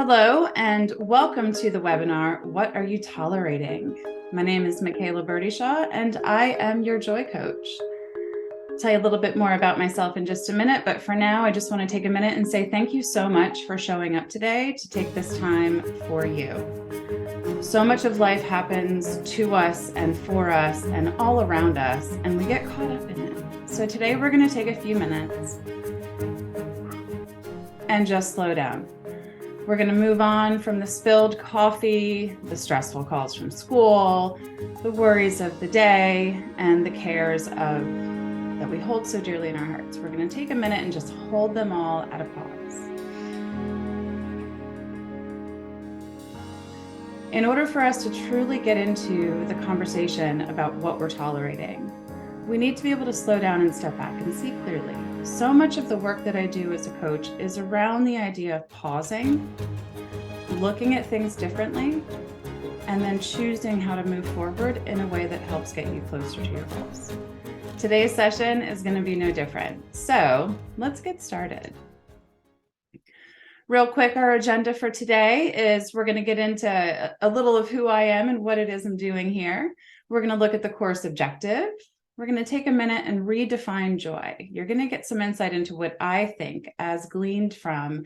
Hello, and welcome to the webinar, What Are You Tolerating? My name is Michaela Burdyshaw, and I am your joy coach. I'll tell you a little bit more about myself in just a minute, but for now, I just want to take a minute and say thank you so much for showing up today to take this time for you. So much of life happens to us and for us and all around us, and we get caught up in it. So today we're going to take a few minutes and just slow down. We're going to move on from the spilled coffee, the stressful calls from school, the worries of the day, and the cares that we hold so dearly in our hearts. We're going to take a minute and just hold them all at a pause. In order for us to truly get into the conversation about what we're tolerating, we need to be able to slow down and step back and see clearly. So much of the work that I do as a coach is around the idea of pausing, looking at things differently, and then choosing how to move forward in a way that helps get you closer to your goals. Today's session is going to be no different. So let's get started. Real quick, our agenda for today is we're going to get into a little of who I am and what it is I'm doing here. We're going to look at the course objective. We're going to take a minute and redefine joy. You're going to get some insight into what I think as gleaned from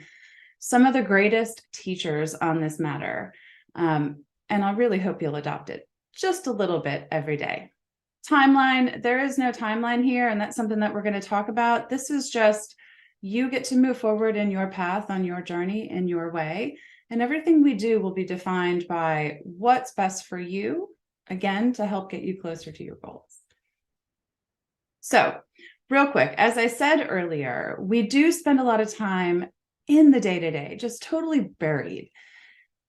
some of the greatest teachers on this matter. And I really hope you'll adopt it just a little bit every day. Timeline, there is no timeline here, and that's something that we're going to talk about. This is just you get to move forward in your path, on your journey, in your way. And everything we do will be defined by what's best for you, again, to help get you closer to your goals. So real quick, as I said earlier, we do spend a lot of time in the day-to-day, just totally buried.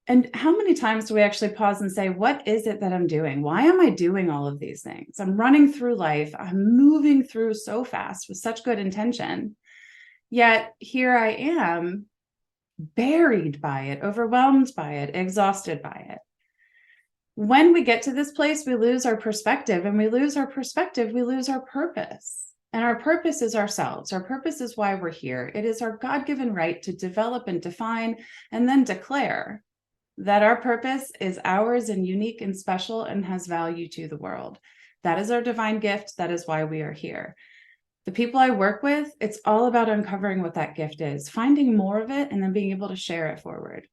And how many times do we actually pause and say, what is it that I'm doing? Why am I doing all of these things? I'm running through life. I'm moving through so fast with such good intention. Yet here I am, buried by it, overwhelmed by it, exhausted by it. When we get to this place, we lose our perspective, and we lose our perspective, we lose our purpose. And our purpose is ourselves. Our purpose is why we're here. It is our God-given right to develop and define and then declare that our purpose is ours and unique and special and has value to the world. That is our divine gift. That is why we are here. The people I work with, it's all about uncovering what that gift is, finding more of it, and then being able to share it forward.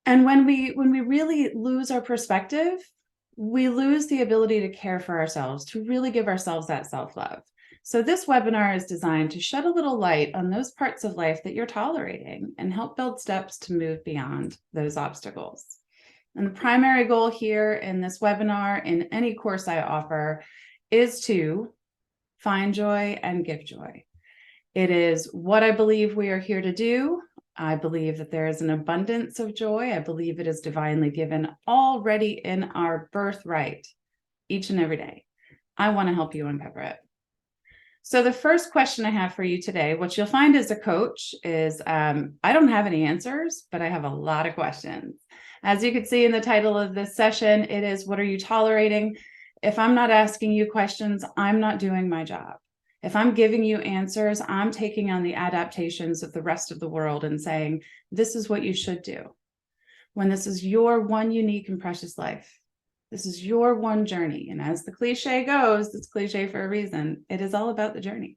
And when we really lose our perspective, we lose the ability to care for ourselves, to really give ourselves that self-love. So this webinar is designed to shed a little light on those parts of life that you're tolerating and help build steps to move beyond those obstacles. And the primary goal here in this webinar, in any course I offer, is to find joy and give joy. It is what I believe we are here to do. I believe that there is an abundance of joy. I believe it is divinely given already in our birthright each and every day. I want to help you uncover it. So the first question I have for you today, what you'll find as a coach is I don't have any answers, but I have a lot of questions. As you can see in the title of this session, it is, what are you tolerating? If I'm not asking you questions, I'm not doing my job. If I'm giving you answers, I'm taking on the adaptations of the rest of the world and saying, this is what you should do. When this is your one unique and precious life, this is your one journey. And as the cliche goes, it's cliche for a reason. It is all about the journey.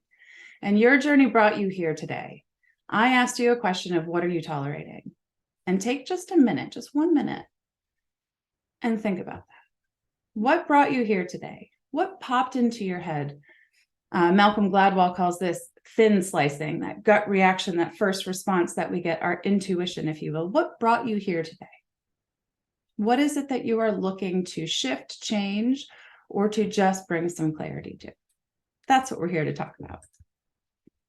And your journey brought you here today. I asked you a question of what are you tolerating? And take just a minute, just 1 minute, and think about that. What brought you here today? What popped into your head? Malcolm Gladwell calls this thin slicing, that gut reaction, that first response that we get, our intuition, if you will. What brought you here today? What is it that you are looking to shift, change, or to just bring some clarity to? That's what we're here to talk about.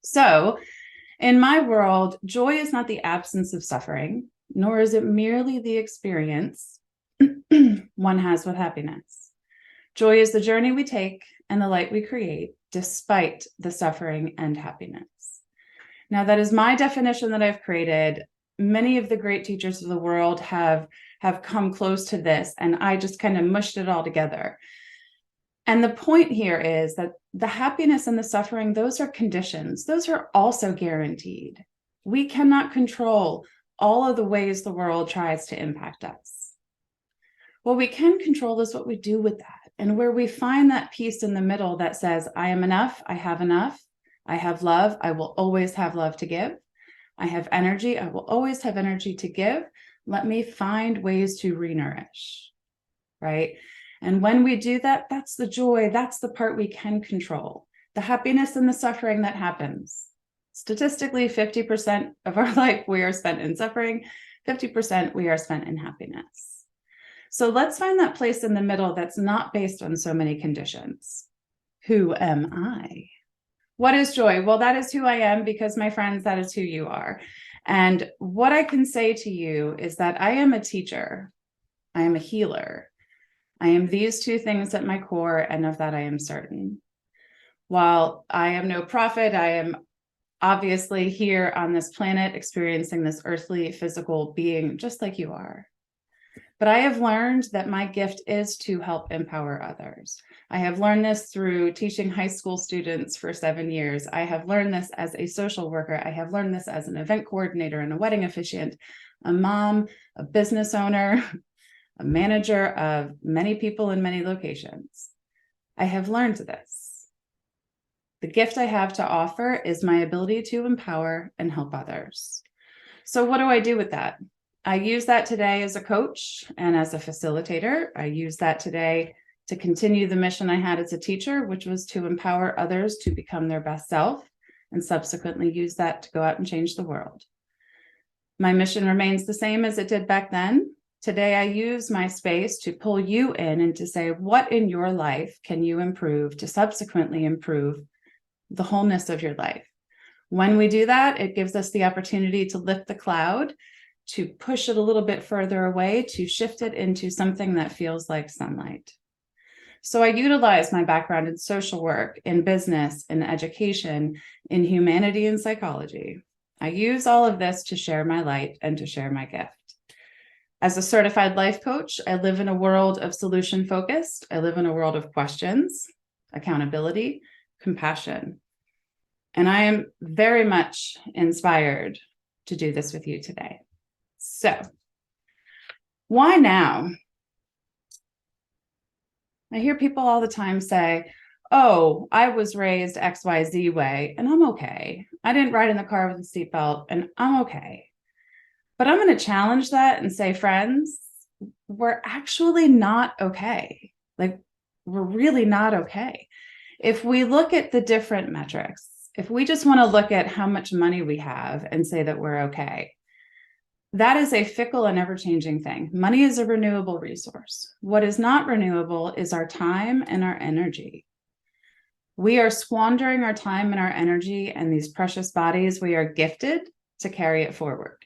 So, in my world, joy is not the absence of suffering, nor is it merely the experience one has with happiness. Joy is the journey we take and the light we create, despite the suffering and happiness. Now, that is my definition that I've created. Many of the great teachers of the world have come close to this, and I just kind of mushed it all together. And the point here is that the happiness and the suffering, those are conditions. Those are also guaranteed. We cannot control all of the ways the world tries to impact us. What we can control is what we do with that, and where we find that peace in the middle that says, I am enough, I have love, I will always have love to give. I have energy, I will always have energy to give. Let me find ways to re-nourish, right? And when we do that, that's the joy, that's the part we can control. The happiness and the suffering that happens. Statistically, 50% of our life we are spent in suffering, 50% we are spent in happiness. So let's find that place in the middle that's not based on so many conditions. Who am I? What is joy? Well, that is who I am, because my friends, that is who you are. And what I can say to you is that I am a teacher. I am a healer. I am these two things at my core, and of that I am certain. While I am no prophet, I am obviously here on this planet experiencing this earthly physical being just like you are. But I have learned that my gift is to help empower others. I have learned this through teaching high school students for 7 years. I have learned this as a social worker. I have learned this as an event coordinator and a wedding officiant, a mom, a business owner, a manager of many people in many locations. I have learned this. The gift I have to offer is my ability to empower and help others. So what do I do with that? I use that today as a coach and as a facilitator. I use that today to continue the mission I had as a teacher, which was to empower others to become their best self, and subsequently use that to go out and change the world. My mission remains the same as it did back then. Today, I use my space to pull you in and to say, what in your life can you improve to subsequently improve the wholeness of your life? When we do that, it gives us the opportunity to lift the cloud, to push it a little bit further away, to shift it into something that feels like sunlight. So I utilize my background in social work, in business, in education, in humanity and psychology. I use all of this to share my light and to share my gift. As a certified life coach, I live in a world of solution focused. I live in a world of questions, accountability, compassion. And I am very much inspired to do this with you today. So, why now? I hear people all the time say, oh, I was raised XYZ way, and I'm okay. I didn't ride in the car with a seatbelt, and I'm okay. But I'm going to challenge that and say, friends, we're actually not okay. Like, we're really not okay. If we look at the different metrics, if we just want to look at how much money we have and say that we're okay, that is a fickle and ever-changing thing. Money is a renewable resource. What is not renewable is our time and our energy. We are squandering our time and our energy and these precious bodies we are gifted to carry it forward,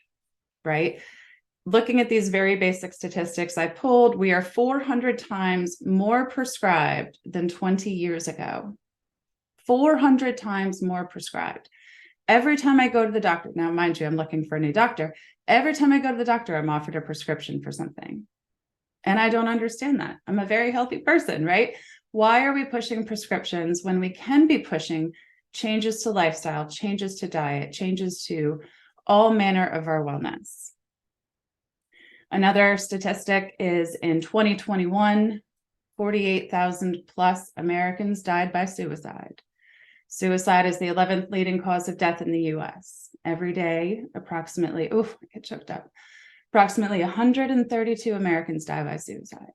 right? Looking at these very basic statistics I pulled, we are 400 times more prescribed than 20 years ago. 400 times more prescribed. Every time I go to the doctor, now mind you, I'm looking for a new doctor. Every time I go to the doctor, I'm offered a prescription for something. And I don't understand that. I'm a very healthy person, right? Why are we pushing prescriptions when we can be pushing changes to lifestyle, changes to diet, changes to all manner of our wellness? Another statistic is in 2021, 48,000 plus Americans died by suicide. Suicide is the 11th leading cause of death in the US. Every day, approximately, I get choked up. Approximately 132 Americans die by suicide.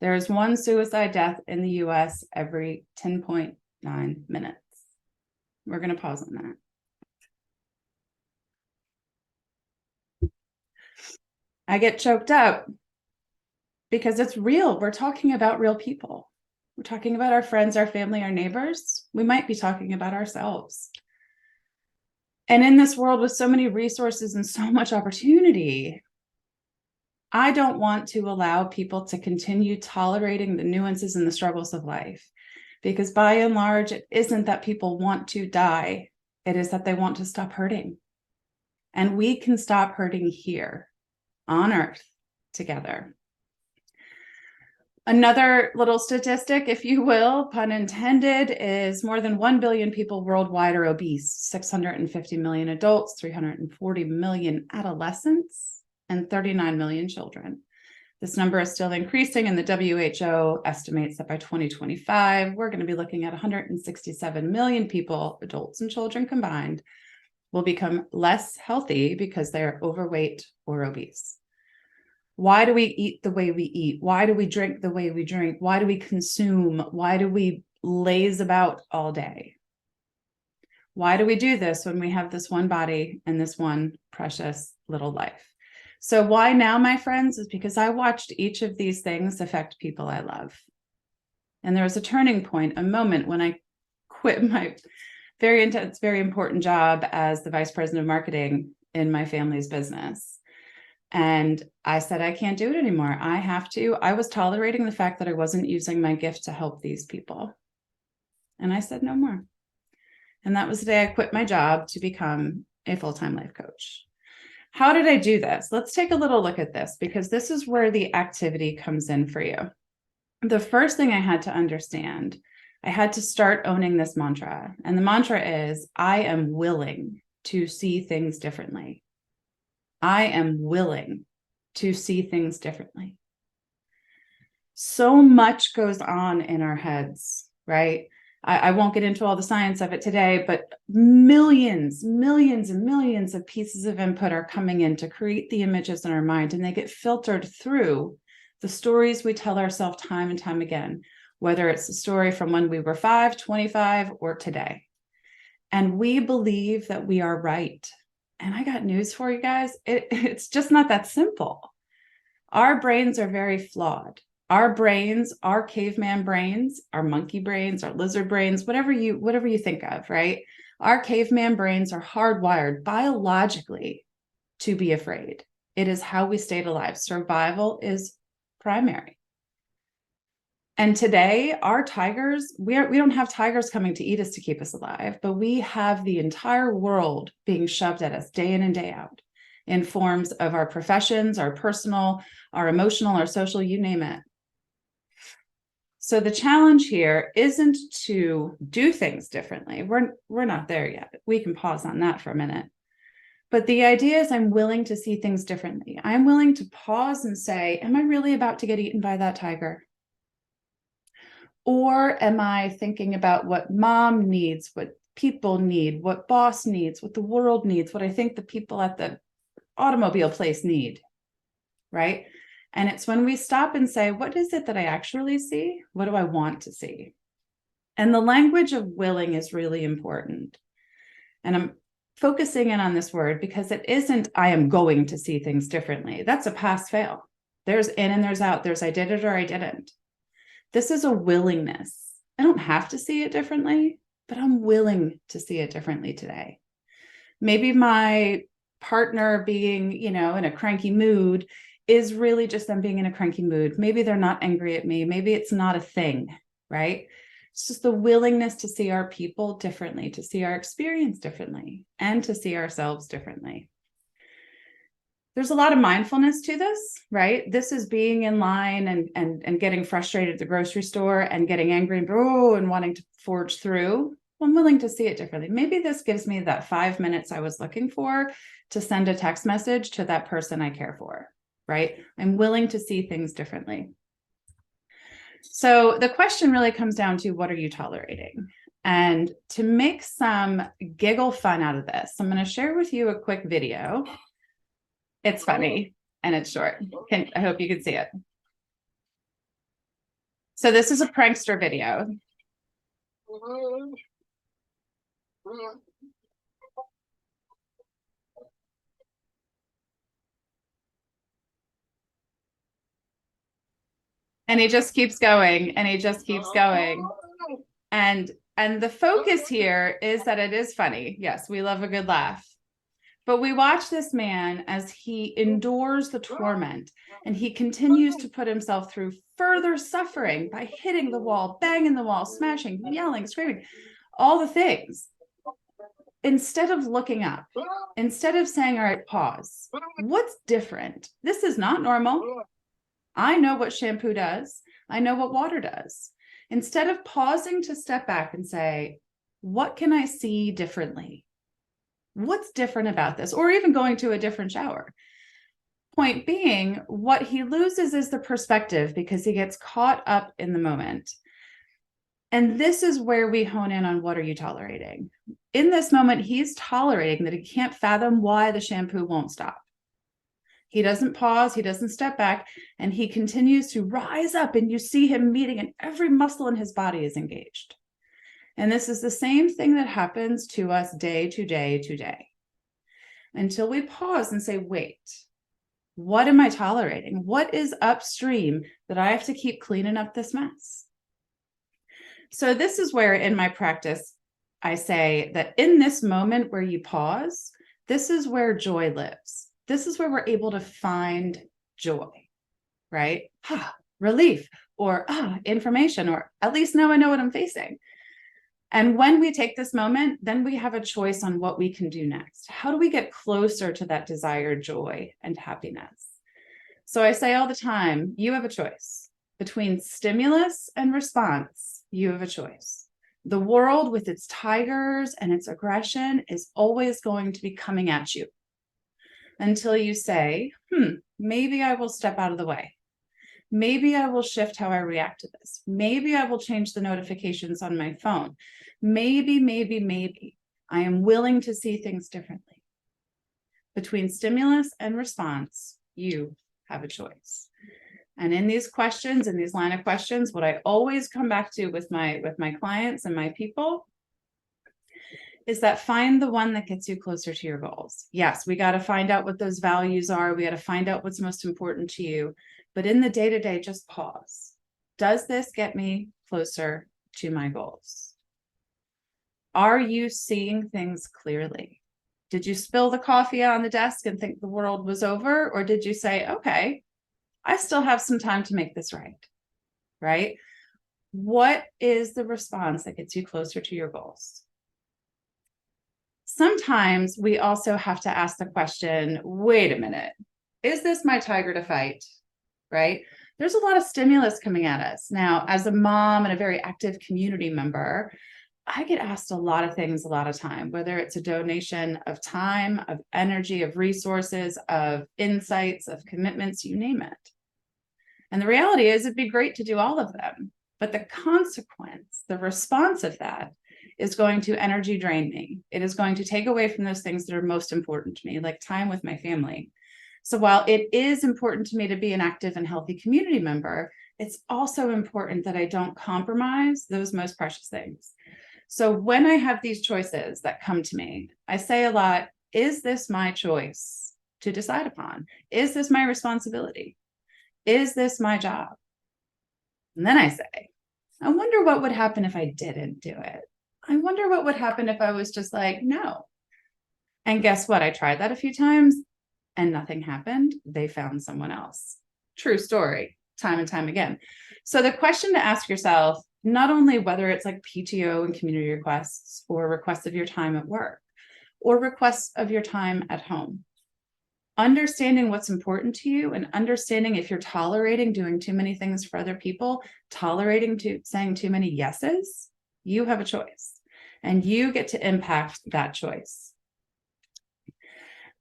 There is one suicide death in the US every 10.9 minutes. We're going to pause on that. I get choked up because it's real. We're talking about real people. We're talking about our friends, our family, our neighbors. We might be talking about ourselves. And in this world with so many resources and so much opportunity, I don't want to allow people to continue tolerating the nuances and the struggles of life, because by and large, it isn't that people want to die. It is that they want to stop hurting. And we can stop hurting here on Earth together. Another little statistic, if you will, pun intended, is more than 1 billion people worldwide are obese, 650 million adults, 340 million adolescents, and 39 million children. This number is still increasing, and the WHO estimates that by 2025, we're going to be looking at 167 million people, adults and children combined, will become less healthy because they're overweight or obese. Why do we eat the way we eat? Why do we drink the way we drink? Why do we consume? Why do we laze about all day? Why do we do this when we have this one body and this one precious little life? So why now, my friends, is because I watched each of these things affect people I love. And there was a turning point, a moment when I quit my very intense, very important job as the vice president of marketing in my family's business. And I said, I can't do it anymore. I was tolerating the fact that I wasn't using my gift to help these people. And I said, no more. And that was the day I quit my job to become a full-time life coach. How did I do this? Let's take a little look at this, because this is where the activity comes in for you. The first thing I had to understand, I had to start owning this mantra. And the mantra is, I am willing to see things differently. I am willing to see things differently. So much goes on in our heads, right? I won't get into all the science of it today, but millions and millions of pieces of input are coming in to create the images in our mind, and they get filtered through the stories we tell ourselves time and time again, whether it's a story from when we were 5, 25, or today. And we believe that we are right. And I got news for you guys. It's just not that simple. Our brains are very flawed. Our brains, our caveman brains, our monkey brains, our lizard brains, whatever you think of, right? Our caveman brains are hardwired biologically to be afraid. It is how we stayed alive. Survival is primary. And today, our tigers, we don't have tigers coming to eat us to keep us alive, but we have the entire world being shoved at us day in and day out in forms of our professions, our personal, our emotional, our social, you name it. So the challenge here isn't to do things differently. We're not there yet. We can pause on that for a minute. But the idea is I'm willing to see things differently. I'm willing to pause and say, am I really about to get eaten by that tiger? Or am I thinking about what mom needs, what people need, what boss needs, what the world needs, what I think the people at the automobile place need, right? And it's when we stop and say, what is it that I actually see? What do I want to see? And the language of willing is really important. And I'm focusing in on this word because it isn't, I am going to see things differently. That's a pass fail. There's in and there's out. There's I did it or I didn't. This is a willingness. I don't have to see it differently, but I'm willing to see it differently today. Maybe my partner being, in a cranky mood is really just them being in a cranky mood. Maybe they're not angry at me. Maybe it's not a thing, right? It's just the willingness to see our people differently, to see our experience differently, and to see ourselves differently. There's a lot of mindfulness to this, right? This is being in line and getting frustrated at the grocery store and getting angry and wanting to forge through. I'm willing to see it differently. Maybe this gives me that 5 minutes I was looking for to send a text message to that person I care for, right? I'm willing to see things differently. So the question really comes down to, what are you tolerating? And to make some giggle fun out of this, I'm going to share with you a quick video. It's funny and it's short. I hope you can see it. So this is a prankster video. And he just keeps going and he just keeps going. And the focus here is that it is funny. Yes, we love a good laugh. But we watch this man as he endures the torment and he continues to put himself through further suffering by hitting the wall, banging the wall, smashing, yelling, screaming, all the things. Instead of looking up, instead of saying, all right, pause, what's different? This is not normal. I know what shampoo does. I know what water does. Instead of pausing to step back and say, what can I see differently? What's different about this? Or even going to a different shower. Point being, what he loses is the perspective because he gets caught up in the moment. And this is where we hone in on what are you tolerating? In this moment, he's tolerating that he can't fathom why the shampoo won't stop. He doesn't pause, he doesn't step back, and he continues to rise up, and you see him meeting, and every muscle in his body is engaged. And this is the same thing that happens to us day to day to day. Until we pause and say, wait, what am I tolerating? What is upstream that I have to keep cleaning up this mess? So this is where in my practice, I say that in this moment where you pause, this is where joy lives. This is where we're able to find joy, right? Relief, or information, or at least now I know what I'm facing. And when we take this moment, then we have a choice on what we can do next. How do we get closer to that desired joy and happiness? So I say all the time, you have a choice. Between stimulus and response, you have a choice. The world with its tigers and its aggression is always going to be coming at you until you say, maybe I will step out of the way. Maybe I will shift how I react to this. Maybe I will change the notifications on my phone. Maybe I am willing to see things differently. Between stimulus and response, you have a choice. And in these questions, in these line of questions, what I always come back to with my clients and my people is that find the one that gets you closer to your goals. Yes, we got to find out what those values are. We got to find out what's most important to you. But in the day-to-day, just pause. Does this get me closer to my goals? Are you seeing things clearly? Did you spill the coffee on the desk and think the world was over? Or did you say, okay, I still have some time to make this right? Right? What is the response that gets you closer to your goals? Sometimes we also have to ask the question, wait a minute, is this my tiger to fight? Right? There's a lot of stimulus coming at us. Now, as a mom and a very active community member, I get asked a lot of things a lot of time, whether it's a donation of time, of energy, of resources, of insights, of commitments, you name it. And the reality is it'd be great to do all of them, but the consequence, the response of that is going to energy drain me. It is going to take away from those things that are most important to me, like time with my family. So while it is important to me to be an active and healthy community member, it's also important that I don't compromise those most precious things. So when I have these choices that come to me, I say a lot, is this my choice to decide upon? Is this my responsibility? Is this my job? And then I say, I wonder what would happen if I didn't do it. I wonder what would happen if I was just like, no. And guess what? I tried that a few times and nothing happened. They found someone else. True story, time and time again. So the question to ask yourself, not only whether it's like PTO and community requests or requests of your time at work or requests of your time at home, understanding what's important to you and understanding if you're tolerating doing too many things for other people, saying too many yeses, you have a choice and you get to impact that choice.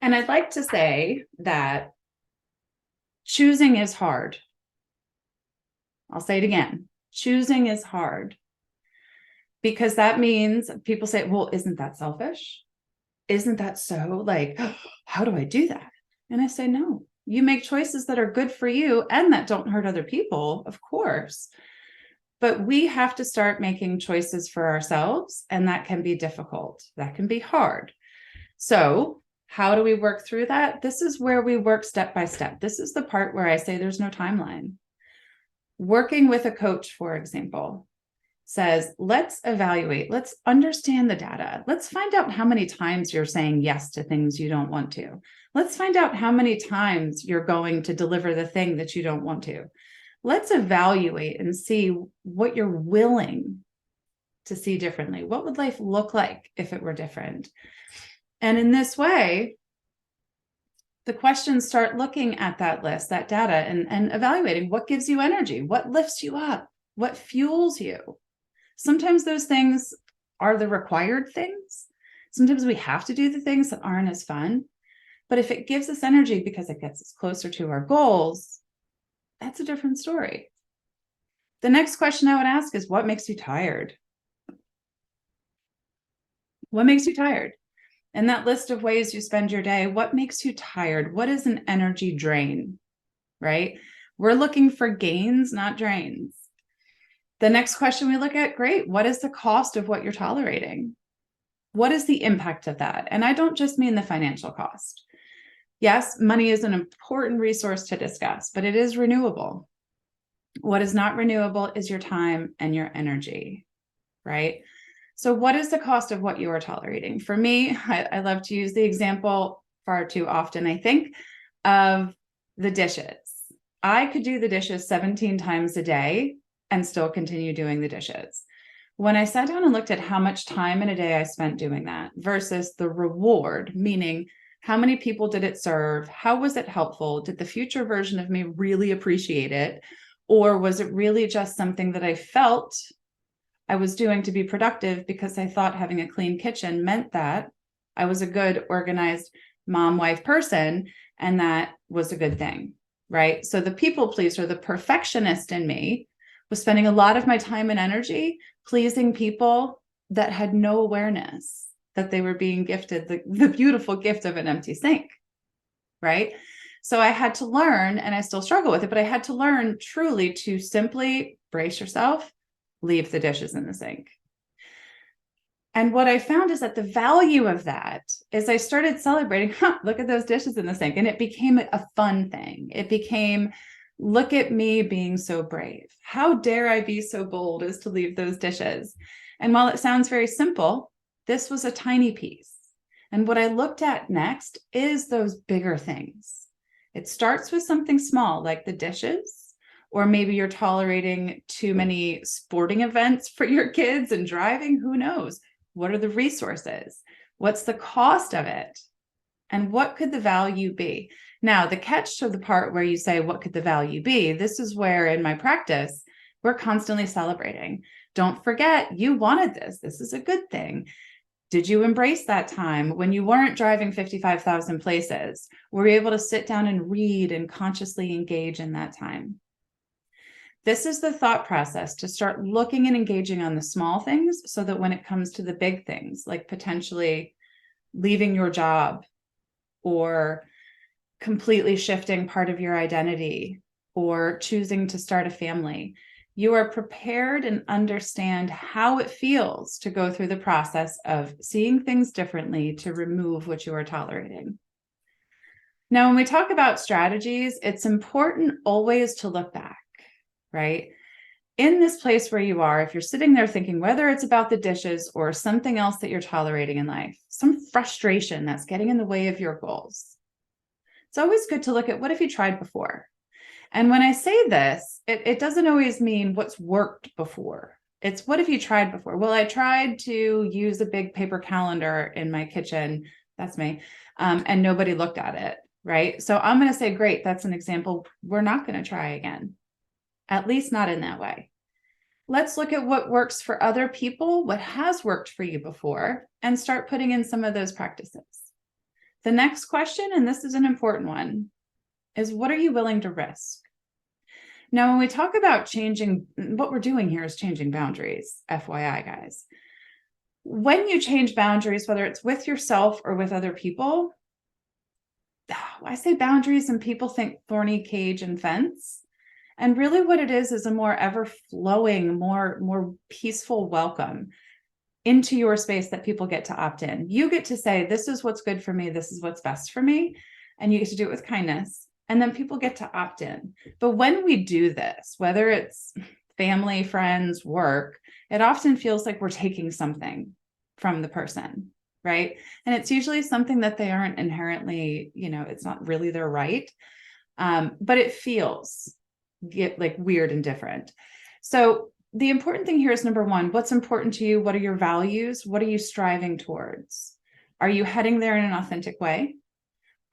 And I'd like to say that choosing is hard. I'll say it again. Choosing is hard because that means people say, well, isn't that selfish? Isn't that so like, how do I do that? And I say, no, you make choices that are good for you and that don't hurt other people, of course. But we have to start making choices for ourselves, and that can be difficult. That can be hard. So how do we work through that? This is where we work step by step. This is the part where I say there's no timeline. Working with a coach, for example, says, let's evaluate, let's understand the data. Let's find out how many times you're saying yes to things you don't want to. Let's find out how many times you're going to deliver the thing that you don't want to. Let's evaluate and see what you're willing to see differently. What would life look like if it were different? And in this way, The questions start looking at that list, that data, and evaluating what gives you energy, what lifts you up, what fuels you. Sometimes those things are the required things. Sometimes we have to do the things that aren't as fun. But if it gives us energy because it gets us closer to our goals, that's a different story. The next question I would ask is, what makes you tired? What makes you tired? And that list of ways you spend your day, what makes you tired? What is an energy drain, right? We're looking for gains, not drains. The next question we look at, great, what is the cost of what you're tolerating? What is the impact of that? And I don't just mean the financial cost. Yes, money is an important resource to discuss, but it is renewable. What is not renewable is your time and your energy, right? So what is the cost of what you are tolerating? For me, I love to use the example far too often, I think, of the dishes. I could do the dishes 17 times a day and still continue doing the dishes. When I sat down and looked at how much time in a day I spent doing that versus the reward, meaning how many people did it serve? How was it helpful? Did the future version of me really appreciate it? Or was it really just something that I felt I was doing to be productive because I thought having a clean kitchen meant that I was a good, organized mom, wife person, and that was a good thing, right? So the people pleaser, the perfectionist in me was spending a lot of my time and energy pleasing people that had no awareness that they were being gifted the beautiful gift of an empty sink, right? So I had to learn, and I still struggle with it, but I had to learn truly to simply brace yourself, leave the dishes in the sink. And what I found is that the value of that is I started celebrating, look at those dishes in the sink. And it became a fun thing. It became, look at me being so brave. How dare I be so bold as to leave those dishes? And while it sounds very simple, this was a tiny piece. And what I looked at next is those bigger things. It starts with something small like the dishes, or maybe you're tolerating too many sporting events for your kids and driving, who knows? What are the resources? What's the cost of it? And what could the value be? Now, the catch to the part where you say, what could the value be? This is where in my practice, we're constantly celebrating. Don't forget, you wanted this. This is a good thing. Did you embrace that time when you weren't driving 55,000 places? Were you able to sit down and read and consciously engage in that time? This is the thought process to start looking and engaging on the small things so that when it comes to the big things, like potentially leaving your job or completely shifting part of your identity or choosing to start a family, you are prepared and understand how it feels to go through the process of seeing things differently to remove what you are tolerating. Now, when we talk about strategies, it's important always to look back, right? In this place where you are, if you're sitting there thinking, whether it's about the dishes or something else that you're tolerating in life, some frustration that's getting in the way of your goals, it's always good to look at what have you tried before? And when I say this, it doesn't always mean what's worked before. It's what have you tried before? Well, I tried to use a big paper calendar in my kitchen. That's me. And nobody looked at it, right? So I'm going to say, great, that's an example. We're not going to try again, at least not in that way. Let's look at what works for other people, what has worked for you before, and start putting in some of those practices. The next question, and this is an important one, is what are you willing to risk? Now, when we talk about changing, what we're doing here is changing boundaries, FYI, guys. When you change boundaries, whether it's with yourself or with other people, I say boundaries and people think thorny cage and fence. And really what it is a more ever-flowing, more peaceful welcome into your space that people get to opt in. You get to say, this is what's good for me, this is what's best for me, and you get to do it with kindness. And then people get to opt in. But when we do this, whether it's family, friends, work, it often feels like we're taking something from the person, right? And it's usually something that they aren't inherently, it's not really their right. But it feels like weird and different. So the important thing here is number one, what's important to you? What are your values? What are you striving towards? Are you heading there in an authentic way?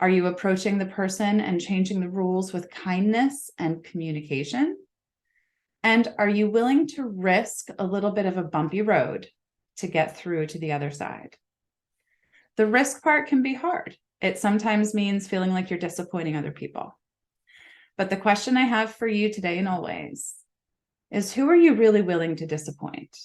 Are you approaching the person and changing the rules with kindness and communication? And are you willing to risk a little bit of a bumpy road to get through to the other side? The risk part can be hard. It sometimes means feeling like you're disappointing other people. But the question I have for you today and always is, who are you really willing to disappoint?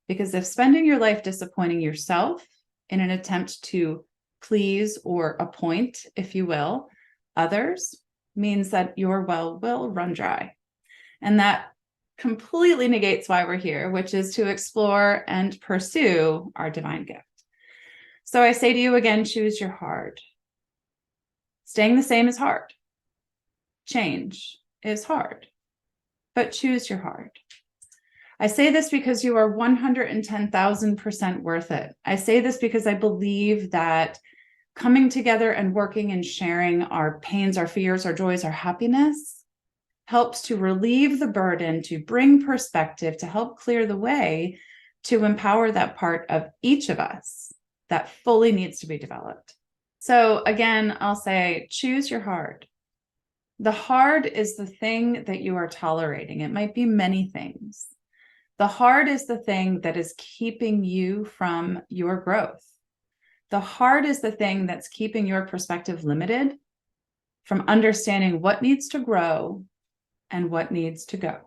Because if spending your life disappointing yourself in an attempt to please or appoint, if you will, others, means that your well will run dry. And that completely negates why we're here, which is to explore and pursue our divine gift. So I say to you again, choose your heart. Staying the same is hard. Change is hard, but choose your heart. I say this because you are 110,000% worth it. I say this because I believe that coming together and working and sharing our pains, our fears, our joys, our happiness helps to relieve the burden, to bring perspective, to help clear the way, to empower that part of each of us that fully needs to be developed. So again, I'll say, choose your heart. The hard is the thing that you are tolerating. It might be many things. The hard is the thing that is keeping you from your growth. The hard is the thing that's keeping your perspective limited from understanding what needs to grow and what needs to go.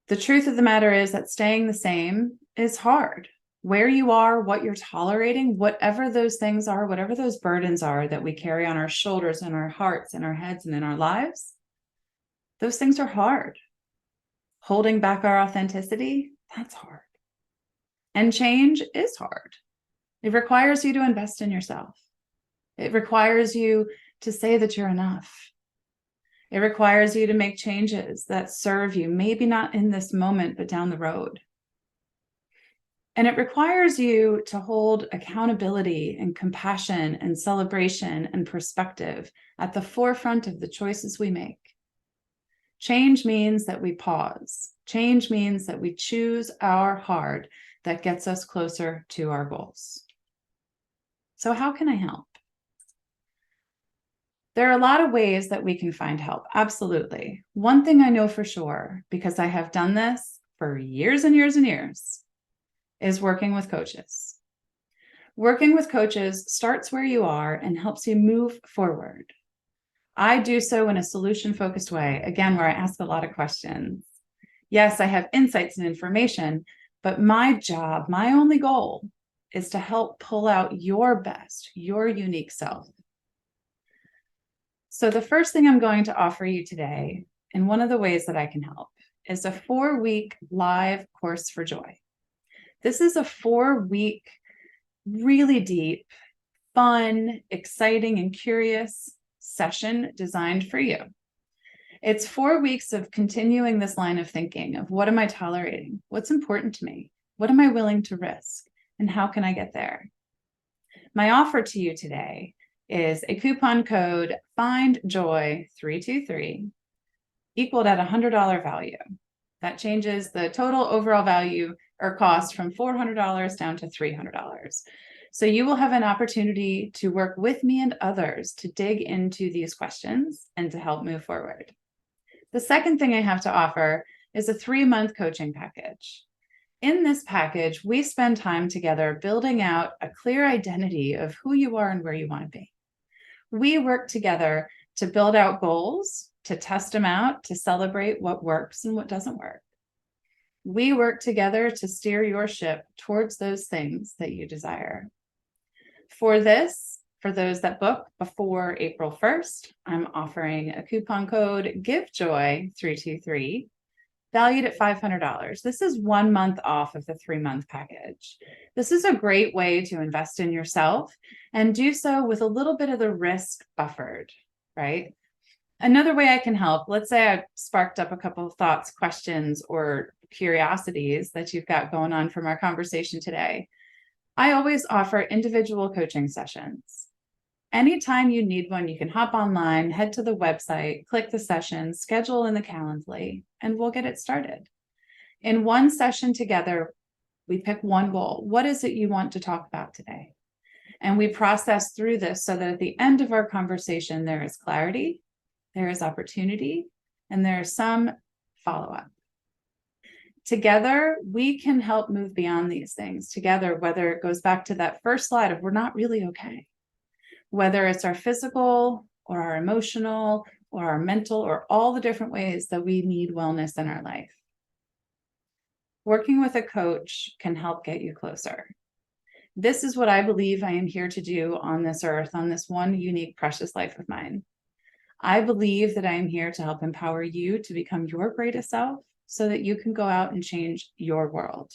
The truth of the matter is that staying the same is hard. Where you are, what you're tolerating, whatever those things are, whatever those burdens are that we carry on our shoulders and our hearts and our heads and in our lives, those things are hard. Holding back our authenticity, that's hard. And change is hard. It requires you to invest in yourself. It requires you to say that you're enough. It requires you to make changes that serve you, maybe not in this moment, but down the road. And it requires you to hold accountability and compassion and celebration and perspective at the forefront of the choices we make. Change means that we pause. Change means that we choose our heart that gets us closer to our goals. So how can I help? There are a lot of ways that we can find help. Absolutely. One thing I know for sure, because I have done this for years and years and years, is working with coaches. Working with coaches starts where you are and helps you move forward. I do so in a solution-focused way, again, where I ask a lot of questions. Yes, I have insights and information, but my job, my only goal, is to help pull out your best, your unique self. So the first thing I'm going to offer you today, and one of the ways that I can help, is a 4-week live course for joy. This is a 4-week, really deep, fun, exciting, and curious session designed for you. It's 4 weeks of continuing this line of thinking of, what am I tolerating? What's important to me? What am I willing to risk? And how can I get there? My offer to you today is a coupon code FINDJOY323 equaled at $100 value. That changes the total overall value or cost from $400 down to $300. So you will have an opportunity to work with me and others to dig into these questions and to help move forward. The second thing I have to offer is a 3-month coaching package. In this package, we spend time together building out a clear identity of who you are and where you want to be. We work together to build out goals, to test them out, to celebrate what works and what doesn't work. We work together to steer your ship towards those things that you desire. For this, for those that book before April 1st, I'm offering a coupon code GIVEJOY323 valued at $500. This is 1 month off of the 3-month package. This is a great way to invest in yourself and do so with a little bit of the risk buffered, right? Another way I can help, let's say I've sparked up a couple of thoughts, questions, or curiosities that you've got going on from our conversation today. I always offer individual coaching sessions. Anytime you need one, you can hop online, head to the website, click the session, schedule in the Calendly, and we'll get it started. In one session together, we pick one goal. What is it you want to talk about today? And we process through this so that at the end of our conversation, there is clarity, there is opportunity, and there is some follow-up. Together, we can help move beyond these things together, whether it goes back to that first slide of we're not really okay, whether it's our physical or our emotional or our mental or all the different ways that we need wellness in our life. Working with a coach can help get you closer. This is what I believe I am here to do on this earth, on this one unique, precious life of mine. I believe that I am here to help empower you to become your greatest self so that you can go out and change your world.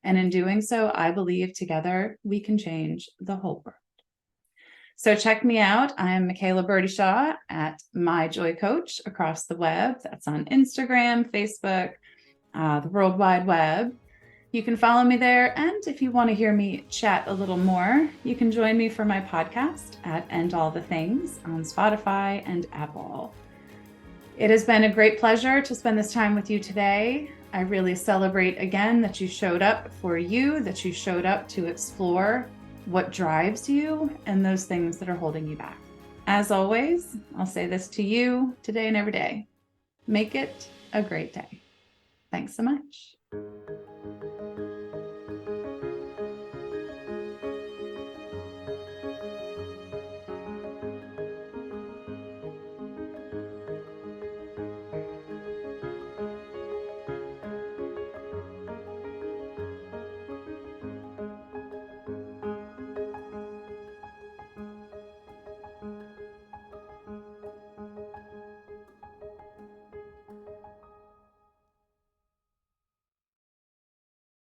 And in doing so, I believe together we can change the whole world. So check me out. I am Michaela Burdyshaw at My Joy Coach across the web. That's on Instagram, Facebook, the World Wide Web. You can follow me there. And if you want to hear me chat a little more, you can join me for my podcast at End All the Things on Spotify and Apple. It has been a great pleasure to spend this time with you today. I really celebrate again that you showed up for you, that you showed up to explore what drives you and those things that are holding you back. As always, I'll say this to you today and every day. Make it a great day. Thanks so much.